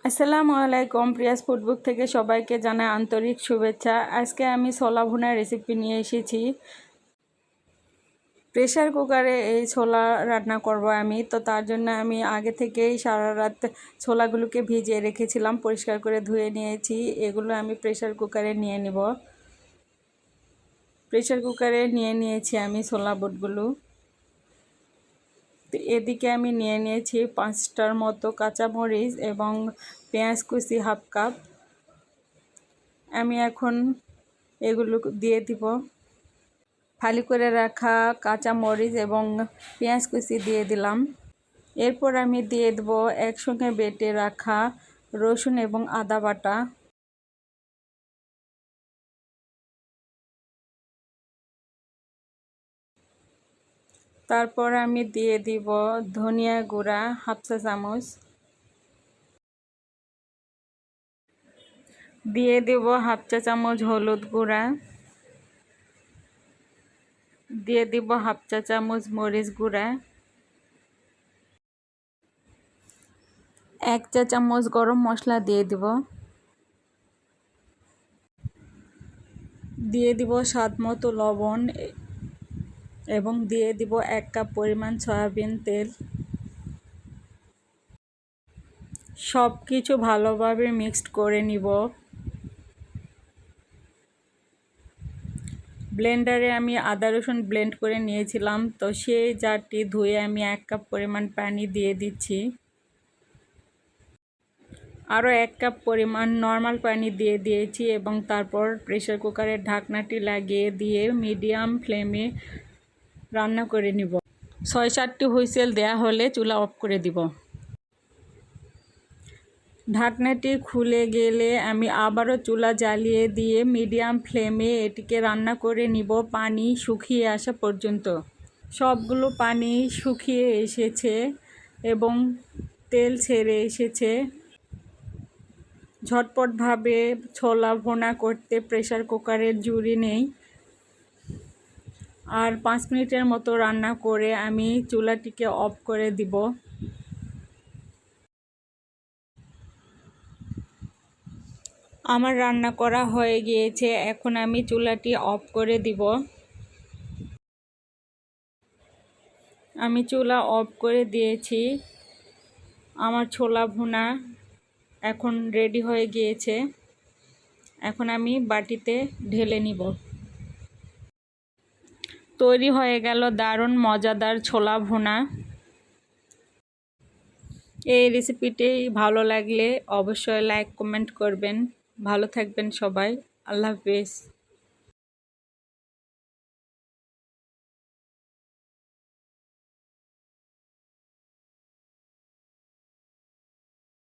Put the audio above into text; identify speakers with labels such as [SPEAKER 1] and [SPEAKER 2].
[SPEAKER 1] আসসালামু আলাইকুম। প্রিয়াস ফুডবুক থেকে সবাইকে জানাই আন্তরিক শুভেচ্ছা। আজকে আমি ছোলা ভুনা রেসিপি নিয়ে এসেছি। প্রেসার কুকারে এই ছোলা রান্না করব আমি। তো তার জন্য আমি আগে থেকেই সারা রাত ছোলাগুলোকে ভিজিয়ে রেখেছিলাম, পরিষ্কার করে ধুয়ে নিয়েছি। এগুলো আমি প্রেসার কুকারে নিয়ে নিব। প্রেসার কুকারে নিয়ে নিয়েছি আমি ছোলা বুটগুলো। এদিকে আমি নিয়ে নিয়েছি 5টার মতো কাঁচামরিচ এবং পেঁয়াজ কুচি হাফ কাপ। আমি এখন এগুলো দিয়ে দিব। ফালি করে রাখা কাঁচামরিচ এবং পেঁয়াজ কুচি দিয়ে দিলাম। এরপর আমি দিয়ে দেব একসঙ্গে বেটে রাখা রসুন এবং আদা বাটা। তারপর আমি দিয়ে দিব ধনিয়া গুঁড়া হাফ চা চামচ, দিয়ে দেব হাফ চা চামচ হলুদ গুঁড়া, দিয়ে দিব হাফ চা চামচ মরিচ গুঁড়া, 1 চা চামচ গরম মশলা দিয়ে দিব, দিয়ে দিব স্বাদ মতো লবণ এবং দিয়ে দিব 1 কাপ পরিমাণ সয়াবিন তেল। সব কিছু ভালোভাবে মিক্সড করে নিব। ব্লেন্ডারে আমি আদা রসুন ব্লেন্ড করে নিয়েছিলাম, তো সেই জারটি ধুয়ে আমি 1 কাপ পরিমাণ পানি দিয়ে দিচ্ছি। আরও 1 কাপ পরিমাণ নর্মাল পানি দিয়ে দিয়েছি এবং তারপর প্রেসার কুকারের ঢাকনাটি লাগিয়ে দিয়ে মিডিয়াম ফ্লেমে রান্না করে নিব। 6-7টি হুইসেল দেয়া হলে চুলা অফ করে দিব। ঢাকনাটি খুলে গেলে আমি আবারও চুলা জ্বালিয়ে দিয়ে মিডিয়াম ফ্লেমে এটিকে রান্না করে নিব পানি শুকিয়ে আসা পর্যন্ত। সবগুলো পানি শুকিয়ে এসেছে এবং তেল ছেড়ে এসেছে। ঝটপটভাবে ছোলা ভুনা করতে প্রেসার কুকারের জুড়ি নেই। আর 5 মিনিটের মতো রান্না করে আমি চুলাটিকে অফ করে দিব। আমার রান্না করা হয়ে গিয়েছে, এখন আমি চুলাটি অফ করে দিব। আমি চুলা অফ করে দিয়েছি। আমার ছোলা ভুনা এখন রেডি হয়ে গিয়েছে। এখন আমি বাটিতে ঢেলে নিব। তৈরি হয়ে গেল দারুণ মজাদার ছোলা ভুনা। এই রেসিপিটি ভালো লাগলে অবশ্যই লাইক কমেন্ট করবেন। ভালো থাকবেন সবাই। আল্লাহ হাফেজ।